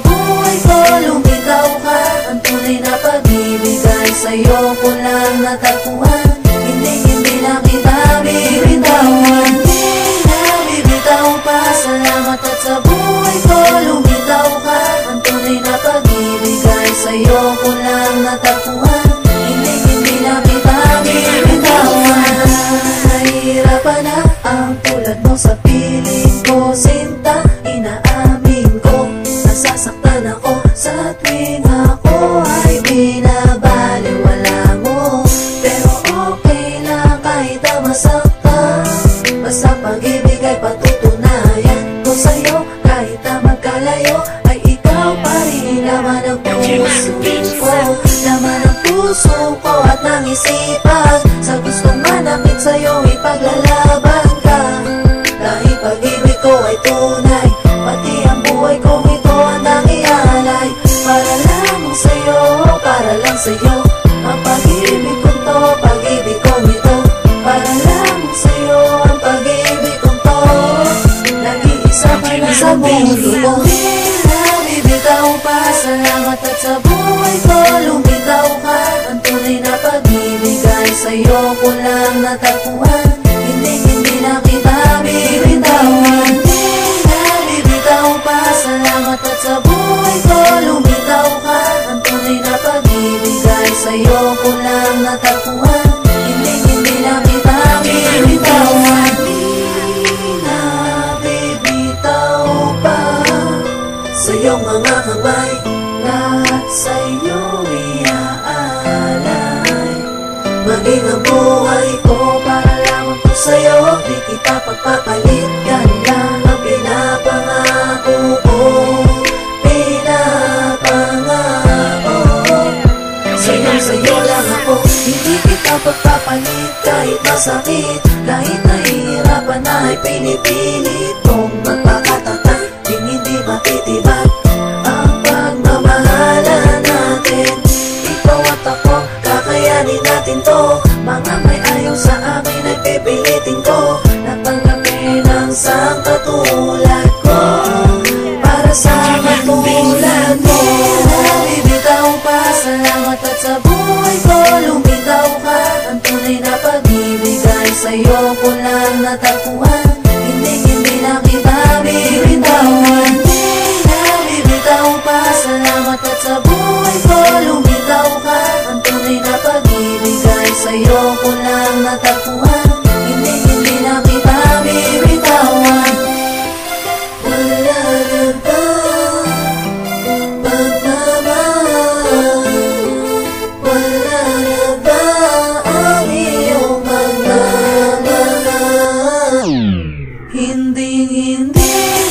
buhay ko, lumitaw ka. Ang tunay na pag-ibig ay sa'yo ko lang natagpuan. Hindi na kita bibitawan, di na bibitaw pa. Salamat at sa buhay ko, lumitaw ka. Ang tunay na pag-ibig ay sa'yo ko lang natagpuan. Hindi na kita bibitawan. Nahihirapan na ang tulad mo sa piling ko, sinta. Inaamin ko, nasasaktan ako sa tuwing ako ay binabaliwala mo. Pero okay lang kahit na masaktan, basta pag-ibig ay patutunayan ko sa'yo. Kahit na magkalayo ay ikaw pa rin. Laman ng puso ko, laman ng puso ko at ng isipan. Sa gustong manakit sa'yo ipaglalaban ka. Dahil pag-ibig ko ay tunay, pati ang buhay kong ito handang ialay. Para lamang sa'yo, para lang sa'yo. Ang pag-ibig ko to, pag-ibig kong ito. Para lamang sa'yo, ang pag-ibig kong to. Nag-iisa ka na sa mundo ko. Di na bibitaw pa. Salamat at sa buhay ko, lumitaw ka. Ang tunay na pag-ibig ay sa'yo ko lang natagpuan. Hindi na kita bibitawan, di na bibitaw pa. Salamat at sa buhay ko, lumitaw ka. Ang tunay na pag-ibig ay sa'yo ko lang natagpuan. Hindi na kita bibitawan, di na bibitaw pa. Sa iyong mga kamay, lahat sa'yo iaalay. Maging ang buhay ko para lamang to sa'yo. Di kita pagpapalit, yan lang ang pinapangako ko. Pinapangako sa'yo lang ako. Hindi kita pagpapalit kahit masakit. Kahit nahihirapan na ay pinipilit kong magpakatatag. Hindi matitibat ang pagmamahalan natin. Ikaw at ako, kakayanin natin to. Mga may ayaw sa akin ay pipilitin ko. Natanggapin ang isang katulad ko. Para sa katulad mo, nabibitaw pa. Salamat at sa buhay ko, lumitaw ka. Ang tunay na pag-ibig ay sa'yo ko lang natagpuan. Hindi na kita bibitawan, di na bibitaw pa. Salamat at sa buhay ko, lumitaw ka. Ang tunay na pag-ibig ay sa'yo ko lang natagpuan. Hindi na kita bibitawan. Wala na ba pagmamahal? Wala na ba ang iyong magmamahal? Hindi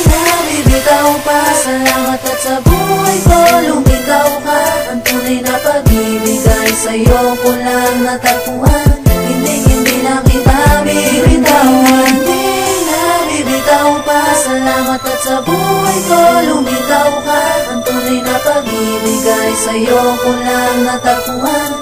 na bibitaw pa. Salamat at sa buhay ko, lumitaw ka. Ang tunay na pag-ibig ay sa'yo ko lang natagpuan. Hindi na kita bibitawan, di na bibitaw pa. Salamat at sa buhay ko, lumitaw ka. Ang tunay na pag-ibig ay sa'yo ko lang natagpuan.